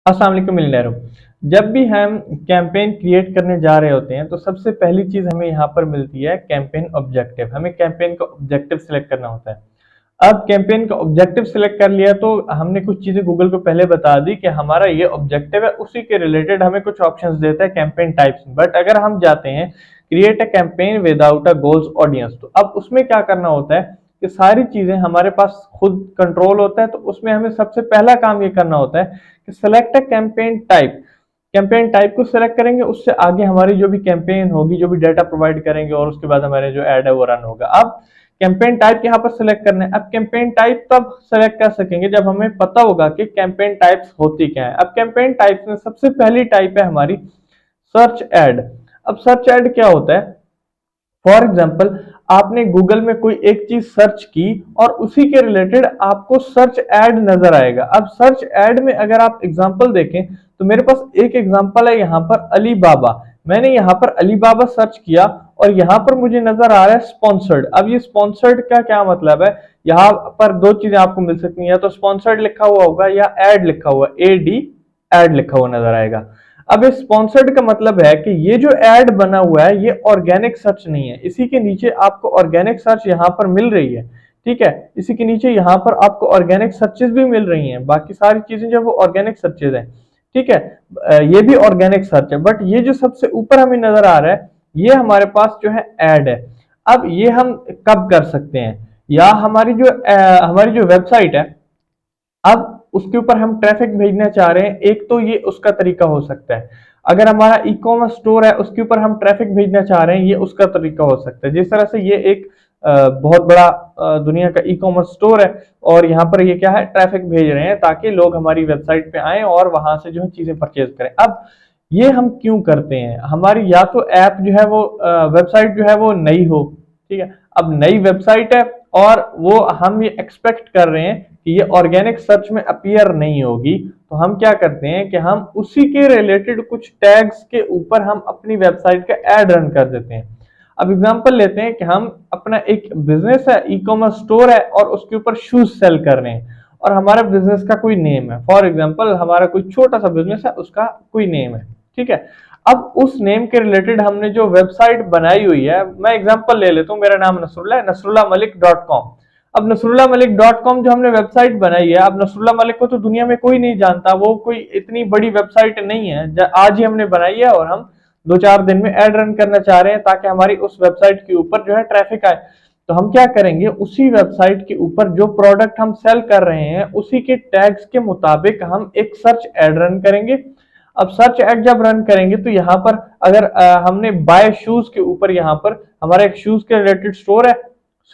अस्सलाम वालेकुम मिलनेरो। जब भी हम कैंपेन क्रिएट करने जा रहे होते हैं तो सबसे पहली चीज हमें यहाँ पर मिलती है कैंपेन ऑब्जेक्टिव। हमें कैंपेन का ऑब्जेक्टिव सिलेक्ट करना होता है। अब कैंपेन का ऑब्जेक्टिव सिलेक्ट कर लिया तो हमने कुछ चीजें गूगल को पहले बता दी कि हमारा ये ऑब्जेक्टिव है, उसी के रिलेटेड हमें कुछ ऑप्शंस देता है कैंपेन टाइप्स में। बट अगर हम जाते हैं create a campaign without a goals audience, तो अब उसमें क्या करना होता है कि सारी चीजें हमारे पास खुद कंट्रोल होता है। तो उसमें हमें सबसे पहला काम ये करना होता है कि select a campaign type. Campaign type को सिलेक्ट करेंगे, उससे आगे हमारी जो भी कैंपेन होगी, जो भी डाटा प्रोवाइड करेंगे और उसके बाद हमारे जो एड है वो रन होगा। अब कैंपेन टाइप यहाँ पर सिलेक्ट करना है। अब कैंपेन टाइप तब सिलेक्ट कर सकेंगे जब हमें पता होगा कि कैंपेन टाइप्स होती क्या है। अब कैंपेन टाइप्स में सबसे पहली टाइप है हमारी सर्च एड। अब सर्च एड क्या होता है? फॉर एग्जाम्पल, आपने गूगल में कोई एक चीज सर्च की और उसी के रिलेटेड आपको सर्च एड नजर आएगा। अब सर्च एड में अगर आप एग्जाम्पल देखें तो मेरे पास एक एग्जाम्पल है यहाँ पर अलीबाबा। मैंने यहाँ पर अलीबाबा सर्च किया और यहाँ पर मुझे नजर आ रहा है स्पॉन्सर्ड। अब ये स्पॉन्सर्ड का क्या मतलब है? यहाँ पर दो चीजें आपको मिल सकती हैं, या तो स्पॉन्सर्ड लिखा हुआ होगा या एड लिखा हुआ, एडी एड लिखा हुआ नजर आएगा। अब इस स्पॉन्सर्ड का मतलब है कि ये जो एड बना हुआ है ये ऑर्गेनिक सर्च नहीं है। इसी के नीचे आपको ऑर्गेनिक सर्च यहाँ पर मिल रही है, ठीक है। इसी के नीचे यहाँ पर आपको ऑर्गेनिक सर्चेस भी मिल रही हैं। बाकी सारी चीजें जो वो ऑर्गेनिक सर्चेज हैं, ठीक है। ये भी ऑर्गेनिक सर्च है, बट ये जो सबसे ऊपर हमें नजर आ रहा है ये हमारे पास जो है एड है। अब ये हम कब कर सकते हैं? या हमारी जो वेबसाइट है, अब उसके ऊपर हम ट्रैफिक भेजना चाह रहे हैं। एक तो ये उसका तरीका हो सकता है, अगर हमारा ई कॉमर्स स्टोर है उसके ऊपर हम ट्रैफिक भेजना चाह रहे हैं, ये उसका तरीका हो सकता है। जिस तरह से ये एक बहुत बड़ा दुनिया का ई कॉमर्स स्टोर है और यहाँ पर ये क्या है, ट्रैफिक भेज रहे हैं ताकि लोग हमारी वेबसाइट पे आए और वहां से जो है चीजें परचेज करें। अब ये हम क्यों करते हैं? हमारी या तो ऐप जो है वो वेबसाइट जो है वो नई हो, ठीक है। अब नई वेबसाइट है और वो हम ये एक्सपेक्ट कर रहे हैं कि ये ऑर्गेनिक सर्च में अपीयर नहीं होगी, तो हम क्या करते हैं कि हम उसी के रिलेटेड कुछ टैग्स के ऊपर हम अपनी वेबसाइट का एड रन कर देते हैं। अब एग्जांपल लेते हैं कि हम अपना एक बिजनेस है, ई कॉमर्स स्टोर है और उसके ऊपर शूज सेल कर रहे हैं और हमारा बिजनेस का कोई नेम है। फॉर एग्जांपल हमारा कोई छोटा सा बिजनेस है, उसका कोई नेम है, ठीक है। अब उस नेम के रिलेटेड हमने जो वेबसाइट बनाई हुई है, मैं एग्जांपल ले लेता हूँ, मेरा नाम नसरुल्ला है, nasrullahmalik.com। अब nasrullahmalik.com जो हमने वेबसाइट बनाई है, अब नसरुल्ला मलिक को तो दुनिया में कोई नहीं जानता, वो कोई इतनी बड़ी वेबसाइट नहीं है। आज ही हमने बनाई है और हम 2-4 दिन में एड रन करना चाह रहे हैं ताकि हमारी उस वेबसाइट के ऊपर जो है ट्रैफिक आए। तो हम क्या करेंगे, उसी वेबसाइट के ऊपर जो प्रोडक्ट हम सेल कर रहे हैं उसी के टैग्स के मुताबिक हम एक सर्च एड रन करेंगे। अब सर्च एड जब रन करेंगे तो यहाँ पर अगर हमने बाय शूज के ऊपर, यहाँ पर हमारा एक शूज के रिलेटेड स्टोर है,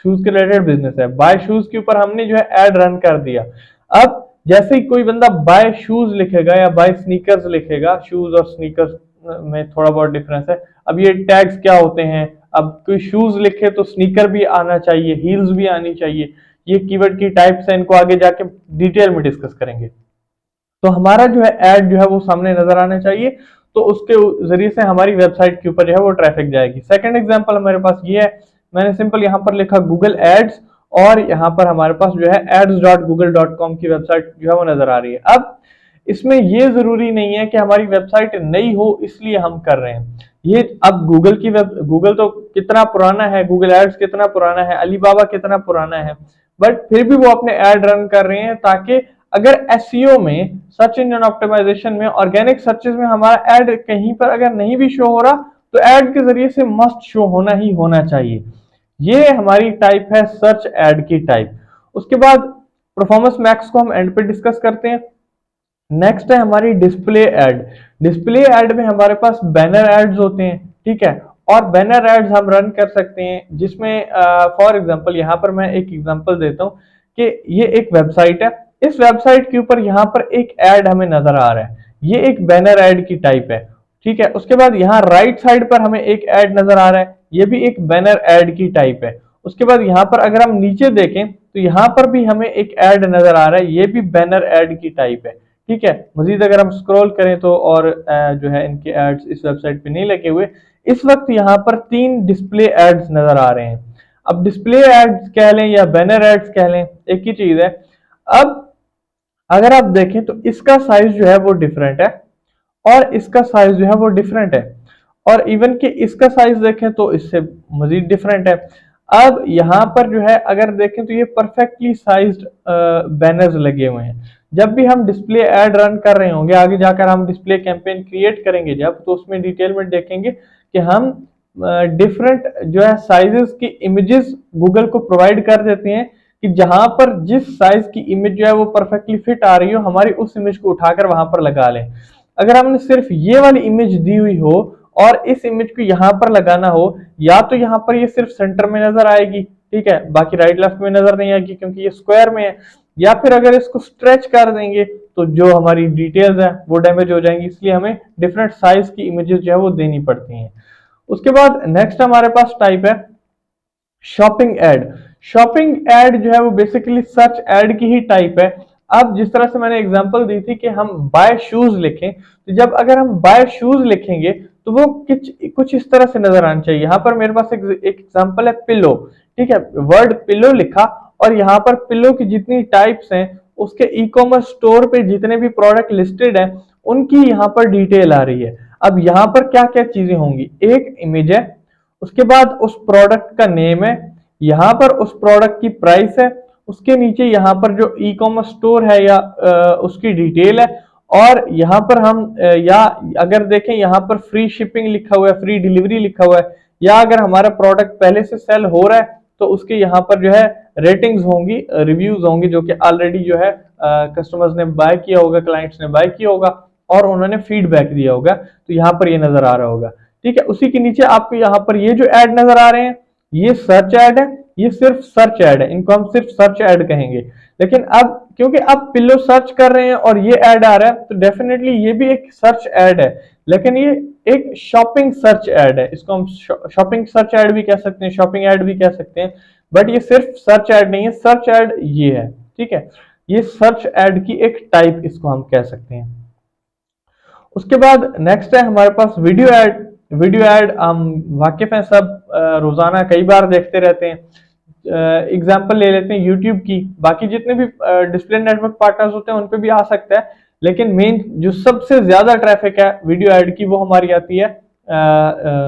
शूज के रिलेटेड बिजनेस है, बाय शूज के ऊपर हमने जो है एड रन कर दिया। अब जैसे ही कोई बंदा बाय शूज लिखेगा या बाय स्नीकर्स लिखेगा, शूज और स्नीकर्स में थोड़ा बहुत डिफरेंस है। अब ये टैग्स क्या होते हैं, अब कोई शूज लिखे तो स्नीकर भी आना चाहिए, हील्स भी आनी चाहिए। ये कीवर्ड की टाइप्स है, इनको आगे जाके डिटेल में डिस्कस करेंगे। तो हमारा जो है एड जो है वो सामने नजर आना चाहिए, तो उसके जरिए से हमारी वेबसाइट के ऊपर जो है वो ट्रैफिक जाएगी। सेकंड एग्जांपल हमारे पास ये है, मैंने सिंपल यहाँ पर लिखा गूगल एड्स और यहाँ पर हमारे पास जो है ads.google.com की वेबसाइट जो है वो नजर आ रही है। अब इसमें ये जरूरी नहीं है कि हमारी वेबसाइट नई हो इसलिए हम कर रहे हैं ये। अब गूगल तो कितना पुराना है, गूगल एड्स कितना पुराना है, अलीबाबा कितना पुराना है, बट फिर भी वो अपने एड रन कर रहे हैं ताकि अगर एसईओ में, सर्च इंजन ऑप्टिमाइजेशन में, ऑर्गेनिक सर्चेस में हमारा एड कहीं पर अगर नहीं भी शो हो रहा तो एड के जरिए से मस्ट शो होना ही होना चाहिए। ये हमारी टाइप है सर्च एड की टाइप। उसके बाद परफॉर्मेंस मैक्स को हम एंड पे डिस्कस करते हैं। नेक्स्ट है हमारी डिस्प्ले एड। डिस्प्ले एड में हमारे पास बैनर एड्स होते हैं, ठीक है, और बैनर एड्स हम रन कर सकते हैं जिसमें फॉर एग्जांपल यहाँ पर मैं एक एग्जांपल देता हूँ कि ये एक वेबसाइट है, इस वेबसाइट के ऊपर यहाँ पर एक एड हमें नजर आ रहा है, ये एक बैनर एड की टाइप है, ठीक है। उसके बाद यहाँ राइट साइड पर हमें एक एड नजर आ रहा है, ये भी एक बैनर एड की टाइप है। उसके बाद यहाँ पर अगर हम नीचे देखें तो यहाँ पर भी हमें एक एड नजर आ रहा है, ये भी बैनर एड की टाइप है, ठीक है। मजीद अगर हम स्क्रॉल करें तो और जो है इनके एड्स इस वेबसाइट पे नहीं लगे हुए। इस वक्त यहाँ पर 3 डिस्प्ले एड्स नजर आ रहे हैं। अब डिस्प्ले एड्स कह लें या बैनर एड्स कह लें, एक ही चीज है। अब अगर आप देखें तो इसका साइज जो है वो डिफरेंट है और इसका साइज जो है वो डिफरेंट है, और इवन कि इसका साइज देखें तो इससे मजीद डिफरेंट है। अब यहाँ पर जो है अगर देखें तो ये परफेक्टली साइज्ड बैनर्स लगे हुए हैं। जब भी हम डिस्प्ले ऐड रन कर रहे होंगे, आगे जाकर हम डिस्प्ले कैंपेन क्रिएट करेंगे जब, तो उसमें डिटेल में देखेंगे कि हम डिफरेंट जो है साइजेस की इमेजेस गूगल को प्रोवाइड कर देते हैं कि जहां पर जिस साइज की इमेज जो है वो परफेक्टली फिट आ रही हो, हमारी उस इमेज को उठाकर वहां पर लगा लें। अगर हमने सिर्फ ये वाली इमेज दी हुई हो और इस इमेज को यहाँ पर लगाना हो, या तो यहाँ पर ये सिर्फ सेंटर में नजर आएगी, ठीक है, बाकी राइट लेफ्ट में नजर नहीं आएगी क्योंकि ये स्क्वायर में है, या फिर अगर इसको स्ट्रेच कर देंगे तो जो हमारी डिटेल्स है वो डैमेज हो जाएंगी। इसलिए हमें डिफरेंट साइज की इमेजेस जो है वो देनी पड़ती हैं। उसके बाद नेक्स्ट हमारे पास टाइप है शॉपिंग एड। शॉपिंग एड जो है वो बेसिकली सर्च एड की ही टाइप है। अब जिस तरह से मैंने एग्जांपल दी थी कि हम बाय शूज लिखें, तो जब अगर हम बाय शूज लिखेंगे तो वो कुछ इस तरह से नजर आना चाहिए। यहाँ पर मेरे पास एक एग्जांपल है पिलो, ठीक है, वर्ड पिलो लिखा और यहाँ पर पिलो की जितनी टाइप्स हैं, उसके ई कॉमर्स स्टोर पे जितने भी प्रोडक्ट लिस्टेड हैं उनकी यहाँ पर डिटेल आ रही है। अब यहाँ पर क्या क्या चीजें होंगी, एक इमेज है, उसके बाद उस प्रोडक्ट का नेम है, यहाँ पर उस प्रोडक्ट की प्राइस है, उसके नीचे यहाँ पर जो ई कॉमर्स स्टोर है या उसकी डिटेल है, और यहाँ पर हम या अगर देखें यहाँ पर फ्री शिपिंग लिखा हुआ है, फ्री डिलीवरी लिखा हुआ है, या अगर हमारा प्रोडक्ट पहले से सेल हो रहा है तो उसके यहाँ पर जो है रेटिंग्स होंगी, रिव्यूज होंगे जो कि ऑलरेडी जो है कस्टमर्स ने बाय किया होगा, क्लाइंट्स ने बाय किया होगा और उन्होंने फीडबैक दिया होगा, तो यहाँ पर ये नजर आ रहा होगा, ठीक है। उसी के नीचे आपको यहाँ पर ये जो ऐड नजर आ रहे हैं ये सर्च ऐड है, ये सिर्फ सर्च ऐड है, इनको हम सिर्फ सर्च ऐड कहेंगे। लेकिन अब क्योंकि आप पिलो सर्च कर रहे हैं और ये ऐड आ रहा है तो डेफिनेटली ये भी एक सर्च ऐड है, लेकिन ये एक शॉपिंग सर्च ऐड है। इसको हम शॉपिंग सर्च ऐड भी कह सकते हैं, शॉपिंग ऐड भी कह सकते हैं, बट ये सिर्फ सर्च ऐड नहीं है, सर्च ऐड ये है, ठीक है। ये सर्च ऐड की एक टाइप इसको हम कह सकते हैं। उसके बाद नेक्स्ट है हमारे पास वीडियो ऐड। वीडियो ऐड हम वाकिफ हैं सब, रोजाना कई बार देखते रहते हैं। एग्जाम्पल ले लेते हैं यूट्यूब की, बाकी जितने भी डिस्प्ले नेटवर्क पार्टनर्स होते हैं उन पे भी आ सकता है, लेकिन मेन जो सबसे ज्यादा ट्रैफिक है वीडियो ऐड की वो हमारी आती है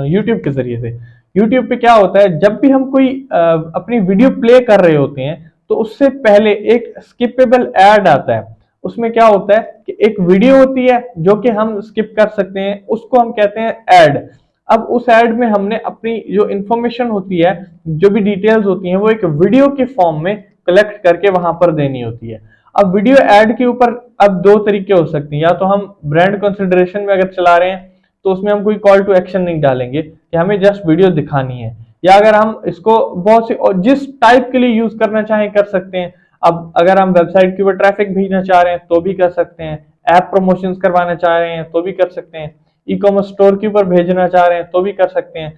यूट्यूब के जरिए से। यूट्यूब पे क्या होता है, जब भी हम कोई अपनी वीडियो प्ले कर रहे होते हैं तो उससे पहले एक स्किपेबल ऐड आता है। उसमें क्या होता है कि एक वीडियो होती है जो कि हम स्किप कर सकते हैं, उसको हम कहते हैं ऐड। अब उस ऐड में हमने अपनी जो इंफॉर्मेशन होती है, जो भी डिटेल्स होती हैं, वो एक वीडियो के फॉर्म में कलेक्ट करके वहां पर देनी होती है। अब वीडियो ऐड के ऊपर अब दो तरीके हो सकते हैं, या तो हम ब्रांड कंसिडरेशन में अगर चला रहे हैं तो उसमें हम कोई कॉल टू एक्शन नहीं डालेंगे कि हमें जस्ट वीडियो दिखानी है, या अगर हम इसको बहुत से जिस टाइप के लिए यूज करना चाहें कर सकते हैं। अब अगर हम वेबसाइट के ऊपर ट्रैफिक भेजना चाह रहे हैं तो भी कर सकते हैं, ऐप प्रमोशंस करवाना चाह रहे हैं तो भी कर सकते हैं, ई कॉमर्स स्टोर के ऊपर भेजना चाह रहे हैं तो भी कर सकते हैं।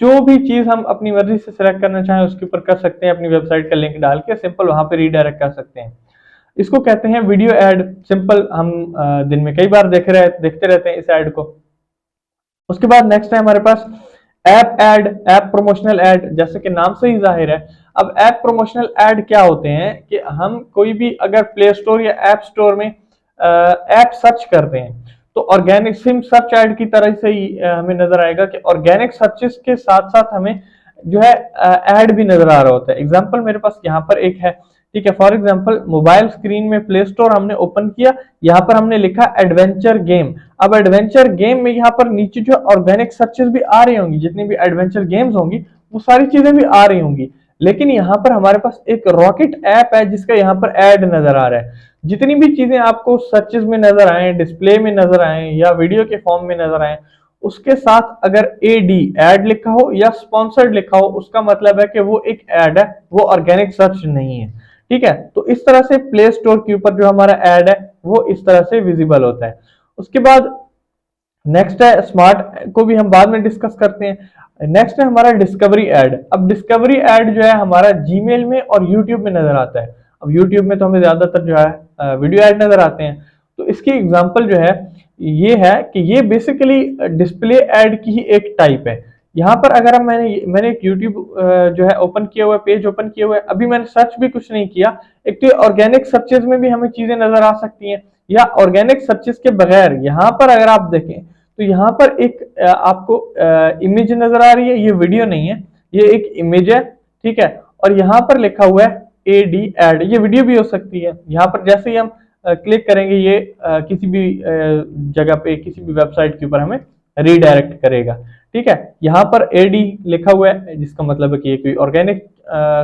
जो भी चीज हम अपनी मर्जी से सिलेक्ट करना चाहें उसके ऊपर कर सकते हैं, अपनी वेबसाइट का लिंक डाल के सिंपल वहां पे रीडायरेक्ट कर सकते हैं। इसको कहते हैं वीडियो ऐड। सिंपल हम दिन में कई बार देखते रहते हैं इस ऐड को। उसके बाद नेक्स्ट है हमारे पास app ad, app promotional ad, जैसे कि नाम से ही जाहिर है। अब ऐप प्रमोशनल ऐड क्या होते हैं कि हम कोई भी अगर प्ले स्टोर या ऐप स्टोर में ऐप सर्च करते हैं तो ऑर्गेनिक सिम सर्च ऐड की तरह से ही हमें नजर आएगा कि ऑर्गेनिक सर्चेस के साथ साथ हमें जो है ऐड भी नजर आ रहा होता है। एग्जांपल मेरे पास यहाँ पर एक है, ठीक है। फॉर एग्जांपल मोबाइल स्क्रीन में प्ले स्टोर हमने ओपन किया, यहाँ पर हमने लिखा एडवेंचर गेम। अब एडवेंचर गेम में यहाँ पर नीचे जो ऑर्गेनिक सर्चेस भी आ रही होंगी, जितनी भी एडवेंचर गेम्स होंगी वो सारी चीजें भी आ रही होंगी, लेकिन यहाँ पर हमारे पास एक रॉकेट ऐप है जिसका यहाँ पर ऐड नजर आ रहा है। जितनी भी चीजें आपको सर्चेस में नजर आए, डिस्प्ले में नजर आए या वीडियो के फॉर्म में नजर आए, उसके साथ अगर एडी ऐड लिखा हो या स्पॉन्सर्ड लिखा हो, उसका मतलब है कि वो एक ऐड है, वो ऑर्गेनिक सर्च नहीं है, ठीक है। तो इस तरह से प्ले स्टोर के ऊपर जो हमारा ऐड है वो इस तरह से विजिबल होता है। उसके बाद नेक्स्ट है स्मार्ट को भी हम बाद में डिस्कस करते हैं। नेक्स्ट है हमारा डिस्कवरी ऐड। अब डिस्कवरी ऐड जो है हमारा जीमेल में और यूट्यूब में नजर आता है। अब यूट्यूब में तो हमें ज्यादातर जो है वीडियो ऐड नजर आते हैं, तो इसकी एग्जांपल जो है ये है कि ये बेसिकली डिस्प्ले ऐड की ही एक टाइप है। यहाँ पर अगर हम मैंने एक यूट्यूब जो है ओपन किया हुआ है, पेज ओपन किया हुआ है, अभी मैंने सर्च भी कुछ नहीं किया। एक तो ऑर्गेनिक सर्चेज में भी हमें चीजें नजर आ सकती हैं, या ऑर्गेनिक सर्चेज के बगैर यहाँ पर अगर आप देखें तो यहाँ पर एक आपको इमेज नजर आ रही है, ये वीडियो नहीं है, ये एक इमेज है, ठीक है। और यहाँ पर लिखा हुआ है AD एड, ये वीडियो भी हो सकती है। यहाँ पर जैसे ही हम क्लिक करेंगे ये किसी भी जगह पे, किसी भी वेबसाइट के ऊपर हमें रीडायरेक्ट करेगा, ठीक है। यहाँ पर AD लिखा हुआ है, जिसका मतलब है कि ये कोई ऑर्गेनिक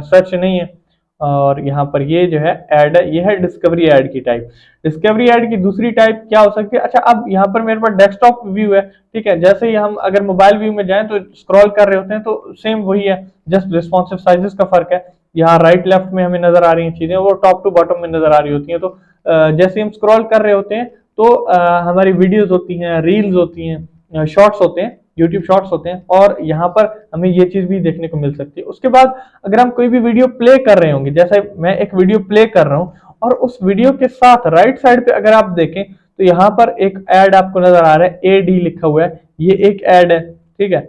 सर्च नहीं है। और यहाँ पर ये जो है ऐड है, ये है डिस्कवरी ऐड की टाइप। डिस्कवरी ऐड की दूसरी टाइप क्या हो सकती है? अच्छा, अब यहाँ पर मेरे पास डेस्कटॉप व्यू है, ठीक है। जैसे ही हम अगर मोबाइल व्यू में जाएं तो स्क्रॉल कर रहे होते हैं तो सेम वही है, जस्ट रिस्पॉन्सिव साइजेस का फर्क है। यहाँ राइट लेफ्ट में हमें नजर आ रही हैं चीजें, वो टॉप टू बॉटम में नजर आ रही होती हैं। तो जैसे हम स्क्रॉल कर रहे होते हैं तो हमारी वीडियोज होती हैं, रील्स होती हैं, शॉर्ट्स होते हैं, यूट्यूब शॉर्ट्स होते हैं, और यहाँ पर हमें ये चीज भी देखने को मिल सकती है। उसके बाद अगर हम कोई भी वीडियो प्ले कर रहे होंगे, जैसे मैं एक वीडियो प्ले कर रहा हूँ और उस वीडियो के साथ राइट साइड पे अगर आप देखें तो यहाँ पर एक ऐड आपको नजर आ रहा है, AD लिखा हुआ है, ये एक ऐड है, ठीक है।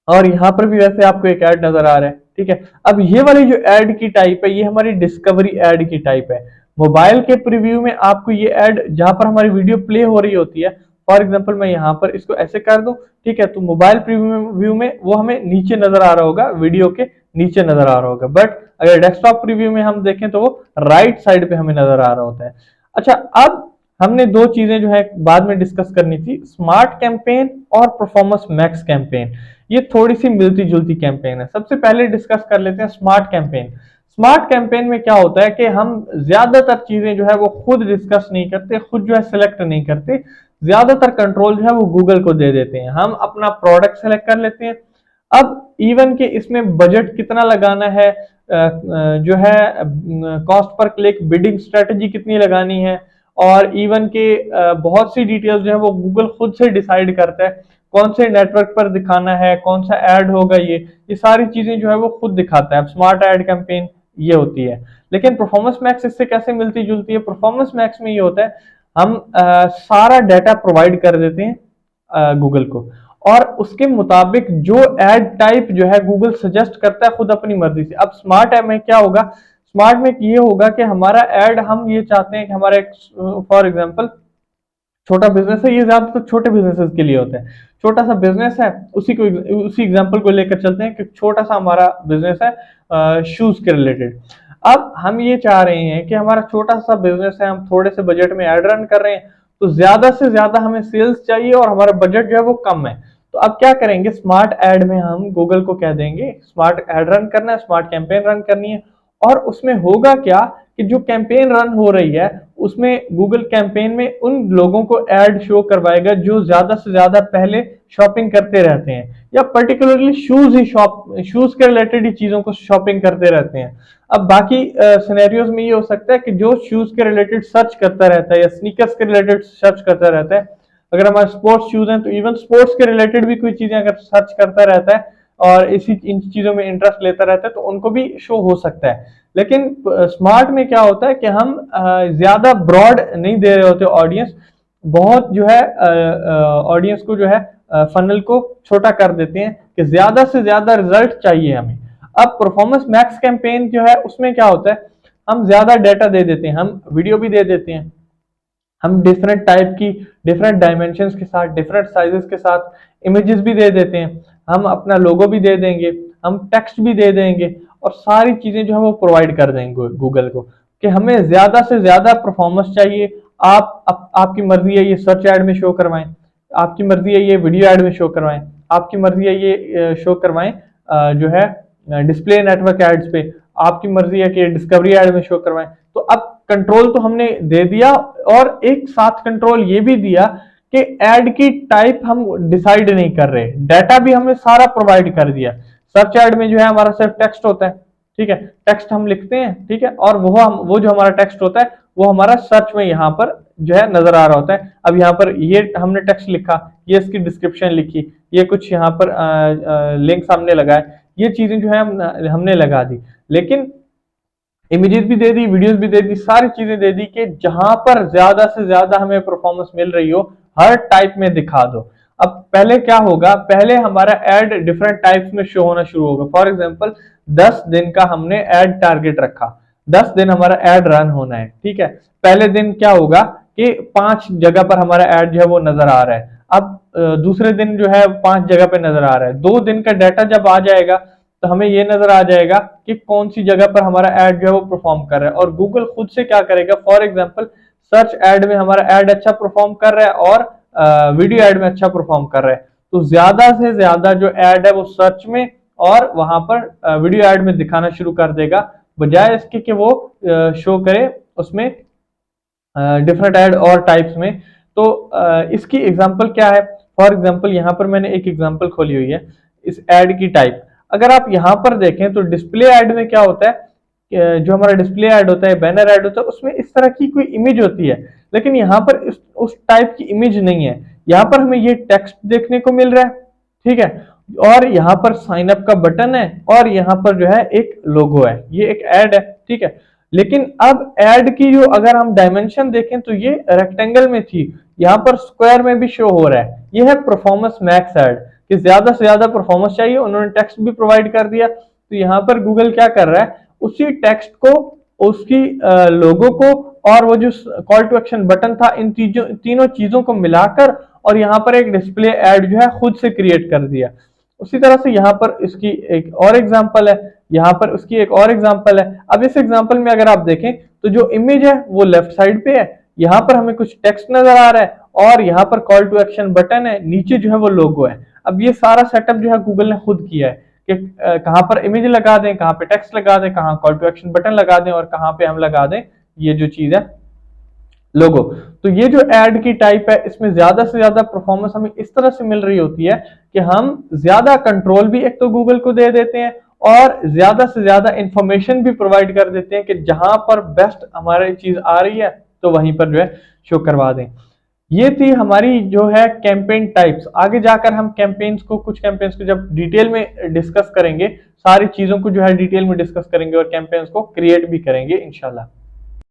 और यहाँ पर भी वैसे आपको एक ऐड नजर आ रहा है, ठीक है। अब ये वाली जो ऐड की टाइप है, ये हमारी डिस्कवरी ऐड की टाइप है। मोबाइल के प्रीव्यू में आपको ये ऐड, जहां पर हमारी वीडियो प्ले हो रही होती है, फॉर एग्जांपल मैं यहाँ पर इसको ऐसे कर दूं, ठीक है, तो मोबाइल प्रीव्यू में वो हमें नीचे नजर आ रहा होगा, वीडियो के नीचे नजर आ रहा होगा। बट अगर डेस्कटॉप प्रीव्यू में हम देखें तो वो राइट साइड पे हमें नजर आ रहा होता है। अच्छा, अब हमने दो चीजें जो है बाद में डिस्कस करनी थी, स्मार्ट कैंपेन और परफॉर्मेंस मैक्स कैंपेन। ये थोड़ी सी मिलती जुलती कैंपेन है। सबसे पहले डिस्कस कर लेते हैं स्मार्ट कैंपेन। स्मार्ट कैंपेन में क्या होता है कि हम ज्यादातर चीजें जो है वो खुद डिस्कस नहीं करते, खुद जो है सिलेक्ट नहीं करते, ज्यादातर कंट्रोल जो है वो गूगल को दे देते हैं। हम अपना प्रोडक्ट सेलेक्ट कर लेते हैं। अब इवन के इसमें बजट कितना लगाना है, जो है cost per click bidding strategy कितनी लगानी है, और इवन के बहुत सी डिटेल्स जो है वो गूगल खुद से डिसाइड करता है, कौन से नेटवर्क पर दिखाना है, कौन सा ऐड होगा, ये सारी चीजें जो है वो खुद दिखाता है। अब स्मार्ट ऐड कैंपेन ये होती है। लेकिन परफॉर्मेंस मैक्स इससे कैसे मिलती जुलती है? परफॉर्मेंस मैक्स में ये होता है, हम सारा डाटा प्रोवाइड कर देते हैं गूगल को, और उसके मुताबिक जो एड टाइप जो है गूगल सजेस्ट करता है खुद अपनी मर्जी से। अब स्मार्ट ऐप में क्या होगा? स्मार्ट में ये होगा कि हमारा एड, हम ये चाहते हैं कि हमारे, फॉर एग्जांपल छोटा बिजनेस है, ये ज्यादातर तो छोटे बिजनेसेस के लिए होता है। छोटा सा बिजनेस है, उसी एग्जांपल को लेकर चलते हैं कि छोटा सा हमारा बिजनेस है शूज के रिलेटेड। अब हम ये चाह रहे हैं कि हमारा छोटा सा बिजनेस है, हम थोड़े से बजट में एड रन कर रहे हैं, तो ज्यादा से ज्यादा हमें सेल्स चाहिए और हमारा बजट जो है वो कम है। तो अब क्या करेंगे? स्मार्ट एड में हम गूगल को कह देंगे स्मार्ट एड रन करना है, स्मार्ट कैंपेन रन करनी है। और उसमें होगा क्या कि जो कैंपेन रन हो रही है उसमें गूगल कैंपेन में उन लोगों को ऐड शो करवाएगा जो ज्यादा से ज्यादा पहले शॉपिंग करते रहते हैं, या पर्टिकुलरली शूज के रिलेटेड ही चीजों को शॉपिंग करते रहते हैं। अब बाकी सिनेरियोज में ये हो सकता है कि जो शूज के रिलेटेड सर्च करता रहता है या स्नीकर्स के रिलेटेड सर्च करता रहता है, अगर हमारे स्पोर्ट्स शूज हैं तो इवन स्पोर्ट्स के रिलेटेड भी कोई चीजें अगर सर्च करता रहता है और इन चीजों में इंटरेस्ट लेता रहता है तो उनको भी शो हो सकता है। लेकिन स्मार्ट में क्या होता है कि हम ज्यादा ब्रॉड नहीं दे रहे होते ऑडियंस, बहुत जो है ऑडियंस को जो है फनल को छोटा कर देते हैं कि ज्यादा से ज्यादा रिजल्ट चाहिए हमें। अब परफॉर्मेंस मैक्स कैंपेन जो है उसमें क्या होता है, हम ज्यादा डेटा दे देते हैं, हम वीडियो भी दे देते हैं, हम डिफरेंट टाइप की, डिफरेंट डायमेंशंस के साथ, डिफरेंट साइजेस के साथ इमेजेस भी दे देते हैं, हम अपना लोगो भी दे देंगे, हम टेक्स्ट भी दे देंगे, और सारी चीजें जो है वो प्रोवाइड कर देंगे गूगल को कि हमें ज्यादा से ज्यादा परफॉर्मेंस चाहिए। आपकी मर्जी है ये सर्च ऐड में शो करवाएं, आपकी मर्जी है ये वीडियो ऐड में शो करवाएं, आपकी मर्जी है ये शो करवाएं जो है डिस्प्ले नेटवर्क एड्स पे, आपकी मर्जी है कि डिस्कवरी ऐड में शो करवाएं। तो अब कंट्रोल तो हमने दे दिया, और एक साथ कंट्रोल ये भी दिया कि ऐड की टाइप हम डिसाइड नहीं कर रहे, डाटा भी हमने सारा प्रोवाइड कर दिया। सर्च ऐड में जो है हमारा सिर्फ टेक्स्ट होता है, ठीक है, टेक्स्ट हम लिखते हैं, ठीक है, और वो जो हमारा टेक्स्ट होता है वो हमारा सर्च में यहाँ पर जो है नजर आ रहा होता है। अब यहाँ पर ये हमने टेक्स्ट लिखा, ये इसकी डिस्क्रिप्शन लिखी, ये कुछ यहाँ पर लिंक सामने लगाए, ये चीजें जो है हमने लगा दी। लेकिन इमेजेस भी दे दी, वीडियोस भी दे दी, सारी चीजें दे दी कि जहां पर ज्यादा से ज्यादा हमें परफॉर्मेंस मिल रही हो हर टाइप में दिखा दो। अब पहले क्या होगा, पहले हमारा एड डिफरेंट टाइप्स में शो होना शुरू होगा। फॉर एग्जांपल 10 दिन का हमने एड टारगेट रखा, 10 दिन हमारा एड रन होना है, ठीक है। पहले दिन क्या होगा कि 5 जगह पर हमारा एड जो है वो नजर आ रहा है। अब दूसरे दिन जो है 5 जगह पे नजर आ रहा है। 2 दिन का डाटा जब आ जाएगा तो हमें ये नजर आ जाएगा कि कौन सी जगह पर हमारा एड जो है वो परफॉर्म कर रहा है। और गूगल खुद से क्या करेगा, फॉर एग्जांपल सर्च एड में हमारा एड अच्छा परफॉर्म कर रहा है और वीडियो एड में अच्छा परफॉर्म कर रहा है, तो ज्यादा से ज्यादा जो एड है वो सर्च में और वहां पर वीडियो एड में दिखाना शुरू कर देगा, बजाय इसके कि वो शो करे उसमें डिफरेंट एड और टाइप्स में। तो इसकी एग्जांपल क्या है, फॉर एग्जांपल यहाँ पर मैंने एक एग्जांपल खोली हुई है इस एड की टाइप। अगर आप यहाँ पर देखें तो डिस्प्ले एड में क्या होता है, जो हमारा डिस्प्ले ऐड होता है, बैनर ऐड होता है, उसमें इस तरह की कोई इमेज होती है, लेकिन यहाँ पर उस टाइप की इमेज नहीं है। यहाँ पर हमें ये टेक्स्ट देखने को मिल रहा है, ठीक है, और यहाँ पर साइन अप का बटन है और यहाँ पर जो है एक लोगो है, ये एक ऐड है, ठीक है। लेकिन अब ऐड की जो अगर हम डायमेंशन देखें तो ये रेक्टेंगल में थी, यहाँ पर स्क्वायर में भी शो हो रहा है। ये है परफॉर्मेंस मैक्स ऐड, कि ज्यादा से ज्यादा परफॉर्मेंस चाहिए, उन्होंने टेक्स्ट भी प्रोवाइड कर दिया। तो यहाँ पर गूगल क्या कर रहा है, उसी टेक्स्ट को, उसकी लोगो को और वो जो कॉल टू एक्शन बटन था, इन तीनों चीजों को मिलाकर और यहाँ पर एक डिस्प्ले ऐड जो है खुद से क्रिएट कर दिया। उसी तरह से यहाँ पर इसकी एक और एग्जांपल है, यहाँ पर उसकी एक और एग्जांपल है। अब इस एग्जांपल में अगर आप देखें तो जो इमेज है वो लेफ्ट साइड पे है, यहाँ पर हमें कुछ टेक्स्ट नजर आ रहा है और यहाँ पर कॉल टू एक्शन बटन है, नीचे जो है वो लोगो है। अब ये सारा सेटअप जो है गूगल ने खुद किया है कि कहाँ पर इमेज लगा दें, कहाँ पे टेक्स्ट लगा दें, कहाँ कॉल टू एक्शन बटन लगा दें और कहाँ पे हम लगा दें ये जो चीज है लोगो। तो ये जो एड की टाइप है, इसमें ज्यादा से ज्यादा परफॉर्मेंस हमें इस तरह से मिल रही होती है कि हम ज्यादा कंट्रोल भी एक तो गूगल को दे देते हैं और ज्यादा से ज्यादा इंफॉर्मेशन भी प्रोवाइड कर देते हैं कि जहां पर बेस्ट हमारी चीज आ रही है तो वहीं पर जो है शो करवा दें। ये थी हमारी जो है कैंपेन टाइप्स। आगे जाकर हम कैंपेन्स को, कुछ कैंपेन्स को जब डिटेल में डिस्कस करेंगे, सारी चीजों को जो है डिटेल में डिस्कस करेंगे और कैंपेन्स को क्रिएट भी करेंगे इंशाल्लाह।